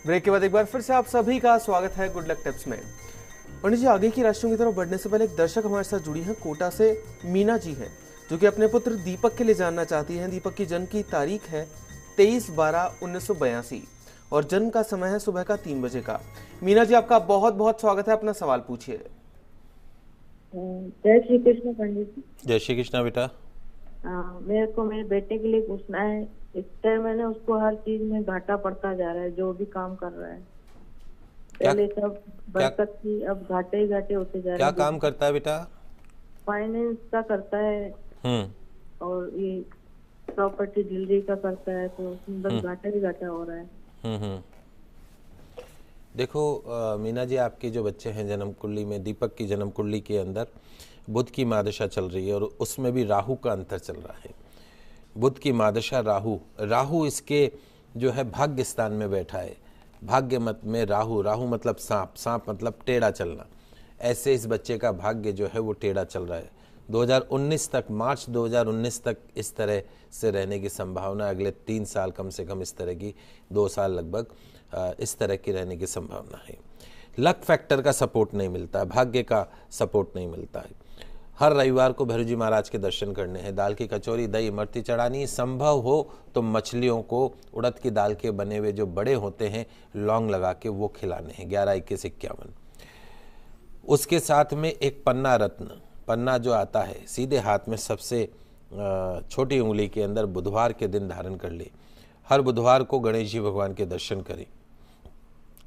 Break के बाद एक बार फिर से आप सभी का स्वागत है गुड लक टिप्स में। पंडित जी, आगे की राशियों की तरफ बढ़ने से पहले एक दर्शक हमारे साथ जुड़ी हैं, कोटा से मीना जी है, जो कि अपने पुत्र दीपक के लिए जानना चाहती हैं। दीपक की जन्म की तारीख है 23/12/1982 और जन्म का समय है सुबह का 3 बजे का। मीना जी, आपका बहुत बहुत स्वागत है, अपना सवाल पूछिए। जय श्री कृष्ण पंडित जी। जय श्री कृष्णा बेटा। मेरे को मेरे बेटे के लिए पूछना है। इस टाइम मैंने उसको हर चीज में घाटा पड़ता जा रहा है, जो भी काम कर रहा है। पहले सब बरकत थी, अब घाटे ही घाटे होते जा रहे हैं। क्या काम करता है बेटा? फाइनेंस का करता है और ये प्रॉपर्टी डीलरी का करता है, तो उसमें बस घाटा ही घाटा हो रहा है। देखो मीना जी, आपके जो बच्चे हैं जन्म कुंडली में, दीपक की जन्म कुंडली के अंदर बुध की महादशा चल रही है और उसमें भी राहु का अंतर चल रहा है। बुध की महादशा राहु इसके जो है भाग्य स्थान में बैठा है। भाग्य मत में राहु मतलब सांप मतलब टेढ़ा चलना। ऐसे इस बच्चे का भाग्य जो है वो टेढ़ा चल रहा है। 2019 तक, मार्च 2019 तक इस तरह से रहने की संभावना, अगले 3 साल कम से कम इस तरह की, 2 साल लगभग इस तरह की रहने की संभावना है। लक फैक्टर का सपोर्ट नहीं मिलता है, भाग्य का सपोर्ट नहीं मिलता है। हर रविवार को भैरू जी महाराज के दर्शन करने हैं, दाल की कचौरी, दही, इमरती चढ़ानी, संभव हो तो मछलियों को उड़द की दाल के बने हुए जो बड़े होते हैं लौंग लगा के वो खिलाने हैं। 11-21-51। उसके साथ में एक पन्ना रत्न, पन्ना जो आता है सीधे हाथ में सबसे छोटी उंगली के अंदर, बुधवार के दिन धारण कर ले। हर बुधवार को गणेश जी भगवान के दर्शन करें,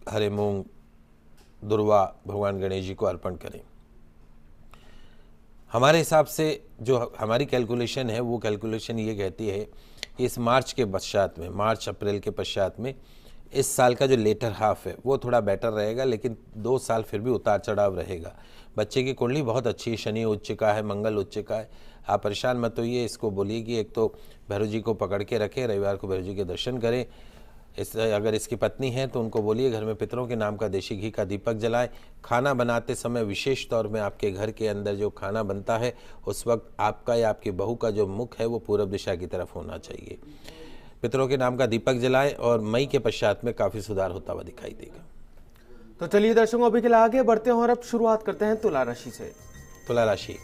हरे मूंग दुर्वा भगवान गणेश जी को अर्पण करें। हमारे हिसाब से जो हमारी कैलकुलेशन है वो कैलकुलेशन ये कहती है कि इस मार्च के पश्चात में, मार्च अप्रैल के पश्चात में, इस साल का जो लेटर हाफ है वो थोड़ा बेटर रहेगा, लेकिन 2 साल फिर भी उतार चढ़ाव रहेगा। बच्चे की कुंडली बहुत अच्छी है, शनि उच्च का है, मंगल उच्च का है। आप परेशान मत होइए, इसको बोलिए कि एक तो भैरू जी को पकड़ के रखें, रविवार को भैरू जी के दर्शन करें। अगर इसकी पत्नी है तो उनको बोलिए घर में पितरों के नाम का देशी घी का दीपक जलाएं। खाना बनाते समय विशेष तौर में आपके घर के अंदर जो खाना बनता है उस वक्त आपका या आपकी बहू का जो मुख है वो पूरब दिशा की तरफ होना चाहिए। पितरों के नाम का दीपक जलाएं और मई के पश्चात में काफ़ी सुधार होता हुआ दिखाई देगा। तो चलिए दर्शकों, अभी के लिए आगे बढ़ते हैं और अब शुरुआत करते हैं तुला राशि से। तुला राशि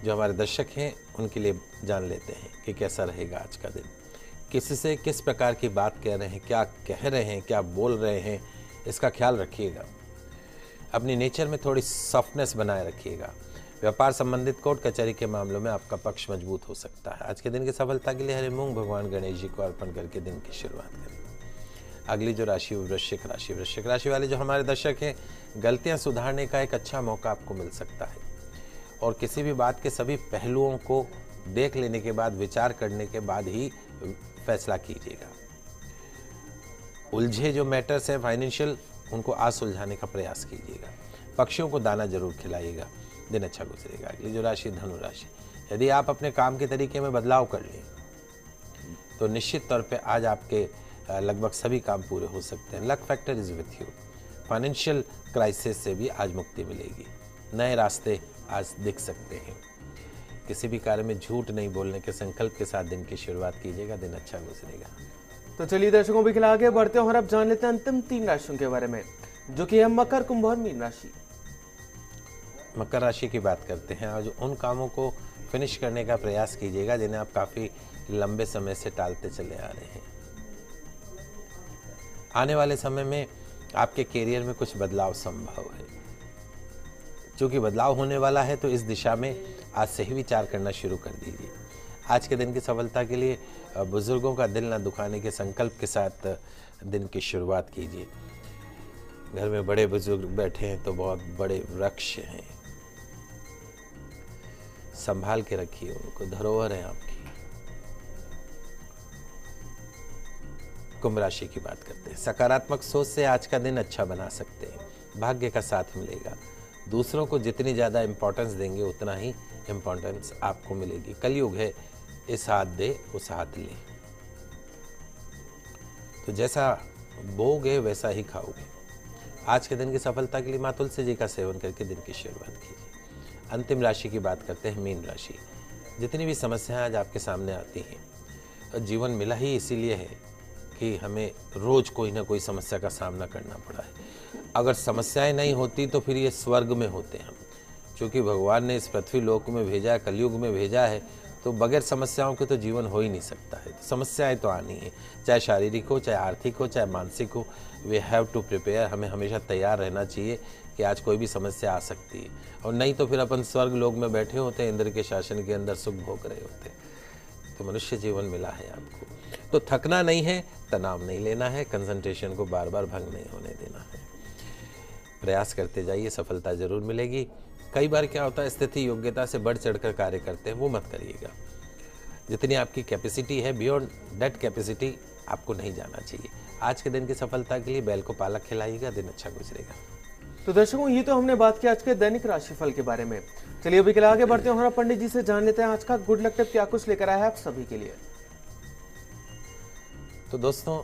जो हमारे दर्शक हैं उनके लिए जान लेते हैं कि कैसा रहेगा आज का दिन। किसी से किस प्रकार की बात कह रहे हैं, क्या कह रहे हैं, क्या बोल रहे हैं, इसका ख्याल रखिएगा। अपनी नेचर में थोड़ी सॉफ्टनेस बनाए रखिएगा। व्यापार संबंधित कोर्ट कचहरी के मामलों में आपका पक्ष मजबूत हो सकता है। आज के दिन की सफलता के लिए हरे मूंग भगवान गणेश जी को अर्पण करके दिन की शुरुआत करें। अगली जो राशि वृश्चिक राशि। वृश्चिक राशि वाले जो हमारे दर्शक हैं, गलतियां सुधारने का एक अच्छा मौका आपको मिल सकता है और किसी भी बात के सभी पहलुओं को देख लेने के बाद, विचार करने के बाद ही फैसला कीजिएगा। उलझे जो मैटर्स हैं फाइनेंशियल, उनको आज सुलझाने का प्रयास कीजिएगा। पक्षियों को दाना जरूर खिलाइएगा, दिन अच्छा गुजरेगा। अगली जो राशि धनु राशि। यदि आप अपने काम के तरीके में बदलाव कर लें तो निश्चित तौर पे आज आपके लगभग सभी काम पूरे हो सकते हैं। Luck factor is with you. Financial crisis से भी आज मुक्ति मिलेगी। नए रास्ते आज दिख सकते हैं। किसी भी कार्य में झूठ नहीं बोलने के संकल्प के साथ दिन की शुरुआत कीजिएगा, दिन अच्छा गुजरेगा। तो चलिए दर्शकों, भी आगे बढ़ते हैं और अब जान लेते हैं अंतिम 3 राशियों के बारे में, जो कि है मकर, कुंभ और मीन राशि। मकर राशि की बात करते हैं। आज उन कामों को फिनिश करने का प्रयास कीजिएगा जिन्हें आप काफी लंबे समय से टालते चले आ रहे हैं। आने वाले समय में आपके कैरियर में कुछ बदलाव संभव है। चूंकि बदलाव होने वाला है तो इस दिशा में आज से ही विचार करना शुरू कर दीजिए। आज के दिन की सफलता के लिए बुजुर्गों का दिल न दुखाने के संकल्प के साथ दिन की शुरुआत कीजिए। घर में बड़े बुजुर्ग बैठे हैं तो बहुत बड़े वृक्ष हैं, संभाल के रखिए उनको, धरोहर है आपकी। कुंभ राशि की बात करते हैं। सकारात्मक सोच से आज का दिन अच्छा बना सकते हैं। भाग्य का साथ मिलेगा। दूसरों को जितनी ज़्यादा इम्पोर्टेंस देंगे उतना ही इम्पोर्टेंस आपको मिलेगी। कलयुग है, इस हाथ दे उस हाथ ले। तो जैसा बोओगे वैसा ही खाओगे। आज के दिन की सफलता के लिए मां तुलसी जी का सेवन करके दिन की शुरुआत कीजिए। अंतिम राशि की बात करते हैं मीन राशि। जितनी भी समस्याएं आज आपके सामने आती हैं, जीवन मिला ही इसीलिए है कि हमें रोज कोई ना कोई समस्या का सामना करना पड़ा है। अगर समस्याएं नहीं होती तो फिर ये स्वर्ग में होते हम, क्योंकि भगवान ने इस पृथ्वी लोक में भेजा है, कलयुग में भेजा है, तो बगैर समस्याओं के तो जीवन हो ही नहीं सकता है। तो समस्याएं तो आनी है, चाहे शारीरिक हो, चाहे आर्थिक हो, चाहे मानसिक हो। वी हैव टू प्रिपेयर, हमें हमेशा तैयार रहना चाहिए कि आज कोई भी समस्या आ सकती है, और नहीं तो फिर अपन स्वर्ग लोक में बैठे होते हैं, इंद्र के शासन के अंदर सुख भोग रहे होते हैं। तो मनुष्य जीवन मिला है आपको, तो थकना नहीं है, तनाव नहीं लेना है, कंसंट्रेशन को बार बार भंग नहीं होने देना है। प्रयास करते जाइए, सफलता जरूर मिलेगी। कई बार क्या होता है, स्थिति योग्यता से बढ़ चढ़कर कार्य करते हैं, वो मत करिएगा। जितनी आपकी कैपेसिटी है, बियॉन्ड दैट कैपेसिटी आपको नहीं जाना चाहिए। आज के दिन की सफलता के लिए बैल को पालक खिलाइएगा, दिन अच्छा गुजरेगा। तो दर्शकों, ये तो हमने बात की आज के दैनिक राशिफल के बारे में। चलिए अभी के लिए आगे बढ़ते हैं, हमारा पंडित जी से जान लेते हैं आज का गुड लक टिप क्या कुछ लेकर आया है आप सभी के लिए। तो दोस्तों,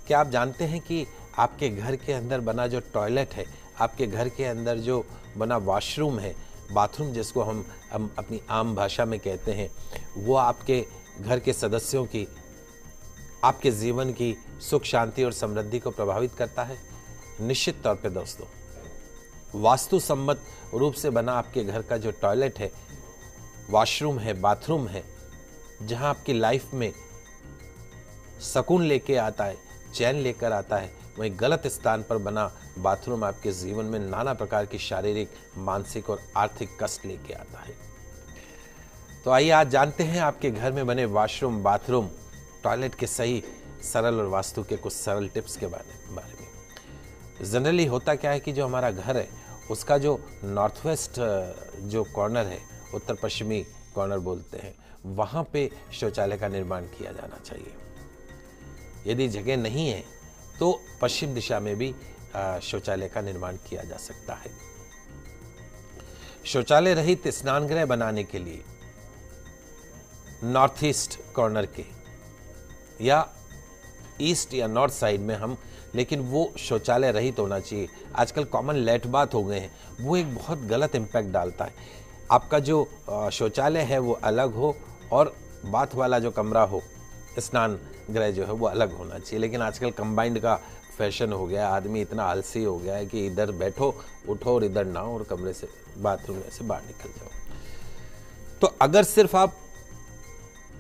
क्या आप जानते हैं कि आपके घर के अंदर बना जो टॉयलेट है, आपके घर के अंदर जो बना वॉशरूम है, बाथरूम जिसको हम अपनी आम भाषा में कहते हैं, वो आपके घर के सदस्यों की, आपके जीवन की सुख शांति और समृद्धि को प्रभावित करता है? निश्चित तौर पे दोस्तों, वास्तु सम्मत रूप से बना आपके घर का जो टॉयलेट है, वॉशरूम है, बाथरूम है, जहां आपकी लाइफ में सुकून लेके आता है, चैन लेकर आता है, वहीं गलत स्थान पर बना बाथरूम आपके जीवन में नाना प्रकार की शारीरिक, मानसिक और आर्थिक कष्ट लेके आता है। तो आइए आज जानते हैं आपके घर में बने वॉशरूम, बाथरूम, टॉयलेट के सही, सरल और वास्तु के कुछ सरल टिप्स के बारे में। जनरली होता क्या है कि जो हमारा घर है, उसका जो नॉर्थ वेस्ट जो कॉर्नर है, उत्तर पश्चिमी कॉर्नर बोलते हैं, वहाँ पे शौचालय का निर्माण किया जाना चाहिए। यदि जगह नहीं है तो पश्चिम दिशा में भी शौचालय का निर्माण किया जा सकता है। शौचालय रहित स्नानगृह बनाने के लिए नॉर्थ ईस्ट कॉर्नर के या ईस्ट या नॉर्थ साइड में हम, लेकिन वो शौचालय रहित होना चाहिए। आजकल कॉमन लेट बाथ हो गए हैं, वो एक बहुत गलत इम्पैक्ट डालता है। आपका जो शौचालय है वो अलग हो और बाथ वाला जो कमरा हो, स्नान गृह जो है वो अलग होना चाहिए। लेकिन आजकल कंबाइंड का फैशन हो गया, आदमी इतना आलसी हो गया है कि इधर बैठो, उठो और इधर ना हो और कमरे से, बाथरूम में से बाहर निकल जाओ। तो अगर सिर्फ आप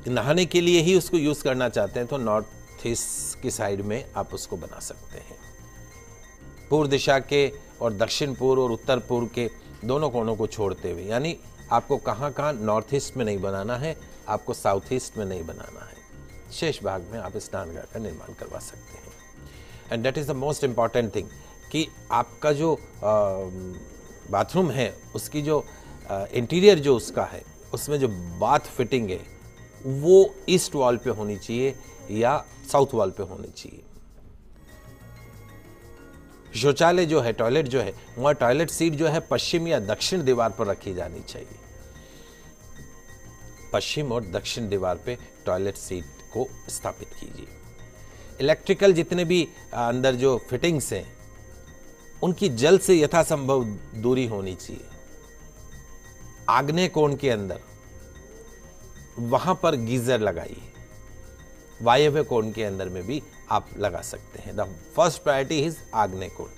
नहाने के लिए ही उसको यूज करना चाहते हैं तो नॉर्थ ईस्ट की साइड में आप उसको बना सकते हैं। पूर्व दिशा के और दक्षिण पूर्व और उत्तर पूर्व के दोनों कोनों को छोड़ते हुए, यानी आपको कहाँ नॉर्थ ईस्ट में नहीं बनाना है, आपको साउथ ईस्ट में नहीं बनाना है, शेष भाग में आप स्नानगृह का निर्माण करवा सकते हैं। And that is the most important thing कि आपका जो बाथरूम है, उसकी जो इंटीरियर जो उसका है, उसमें जो बाथ फिटिंग है वो ईस्ट वॉल पे होनी चाहिए या साउथ वॉल पे होनी चाहिए। शौचालय जो है, टॉयलेट जो है, वहां टॉयलेट सीट जो है पश्चिम या दक्षिण दीवार पर रखी जानी चाहिए। पश्चिम और दक्षिण दीवार पे टॉयलेट सीट को स्थापित कीजिए। इलेक्ट्रिकल जितने भी अंदर जो फिटिंग्स हैं, उनकी जल से यथासंभव दूरी होनी चाहिए। आग्नेय कोण के अंदर वहां पर गीजर लगाइए। वायव्य कोण के अंदर में भी आप लगा सकते हैं। द फर्स्ट प्रायोरिटी इज आग्नेय कोण,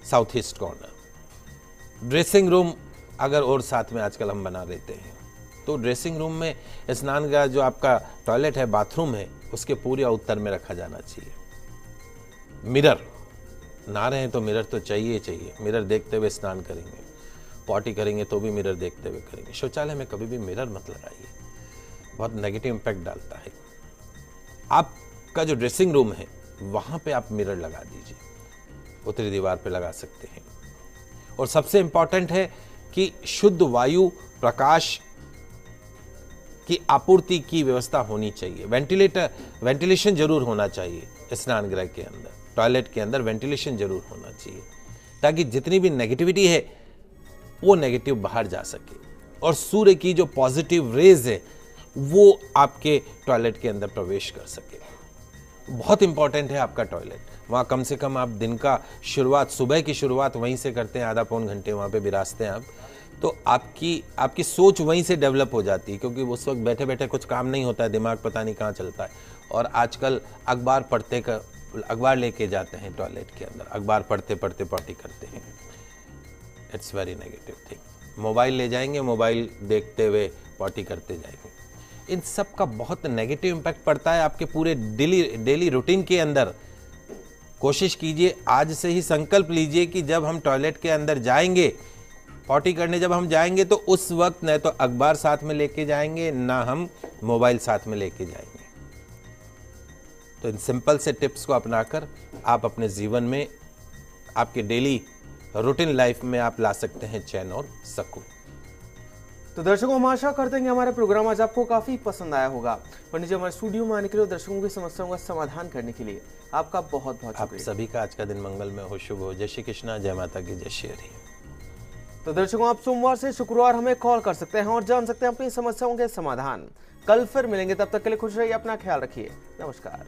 south east corner. Dressing room अगर और साथ में आजकल हम बना लेते हैं, तो ड्रेसिंग रूम में स्नानगृह जो आपका टॉयलेट है, बाथरूम है, उसके पूरे उत्तर में रखा जाना चाहिए। मिरर ना रहे तो मिरर तो चाहिए। मिरर देखते हुए स्नान करेंगे, पॉटी करेंगे तो भी मिरर देखते हुए करेंगे। शौचालय में कभी भी मिरर मत लगाइए, बहुत नेगेटिव इंपैक्ट डालता है। आपका जो ड्रेसिंग रूम है वहां पे आप मिरर लगा दीजिए, उत्तरी दीवार पे लगा सकते हैं। और सबसे इंपॉर्टेंट है कि शुद्ध वायु, प्रकाश की आपूर्ति की व्यवस्था होनी चाहिए। वेंटिलेशन जरूर होना चाहिए स्नानगृह के अंदर, टॉयलेट के अंदर वेंटिलेशन जरूर होना चाहिए, ताकि जितनी भी नेगेटिविटी है वो नेगेटिव बाहर जा सके और सूर्य की जो पॉजिटिव रेज है वो आपके टॉयलेट के अंदर प्रवेश कर सके। बहुत इंपॉर्टेंट है आपका टॉयलेट। वहाँ कम से कम आप दिन का शुरुआत, सुबह की शुरुआत वहीं से करते हैं, आधा पौन घंटे वहाँ पे विराजते हैं आप, तो आपकी सोच वहीं से डेवलप हो जाती है, क्योंकि उस वक्त बैठे बैठे कुछ काम नहीं होता है, दिमाग पता नहीं कहाँ चलता है। और आजकल अखबार लेके जाते हैं टॉयलेट के अंदर, अखबार पढ़ते पढ़ते पॉटी करते हैं। It's very negative thing. Mobile ले जाएंगे, मोबाइल देखते हुए पॉटी करते जाएंगे। इन सब का बहुत नेगेटिव इम्पैक्ट पड़ता है आपके पूरे डेली रूटीन के अंदर। कोशिश कीजिए, आज से ही संकल्प लीजिए कि जब हम टॉयलेट के अंदर जाएंगे, पॉटी करने जब हम जाएंगे, तो उस वक्त न तो अखबार साथ में लेके जाएंगे, ना हम मोबाइल साथ में लेके जाएंगे। तो इन सिंपल से टिप्स को अपनाकर आप अपने जीवन में, आपके डेली रूटीन लाइफ में आप ला सकते हैं चैन और सुकून। तो दर्शकों, हम आशा करते हैं कि हमारे प्रोग्राम आज आपको काफी पसंद आया होगा। पंडित जी, हमारे स्टूडियो में आने के लिए, दर्शकों की समस्याओं का समाधान करने के लिए आपका बहुत बहुत आप शुक्रिया। सभी का आज का दिन मंगलमय हो, शुभ हो। जय श्री कृष्णा, जय माता की, जय श्री हरि। तो दर्शकों, आप सोमवार से शुक्रवार हमें कॉल कर सकते हैं और जान सकते हैं अपनी समस्याओं के समाधान। कल फिर मिलेंगे, तब तक के लिए खुश रहिए, अपना ख्याल रखिए। नमस्कार।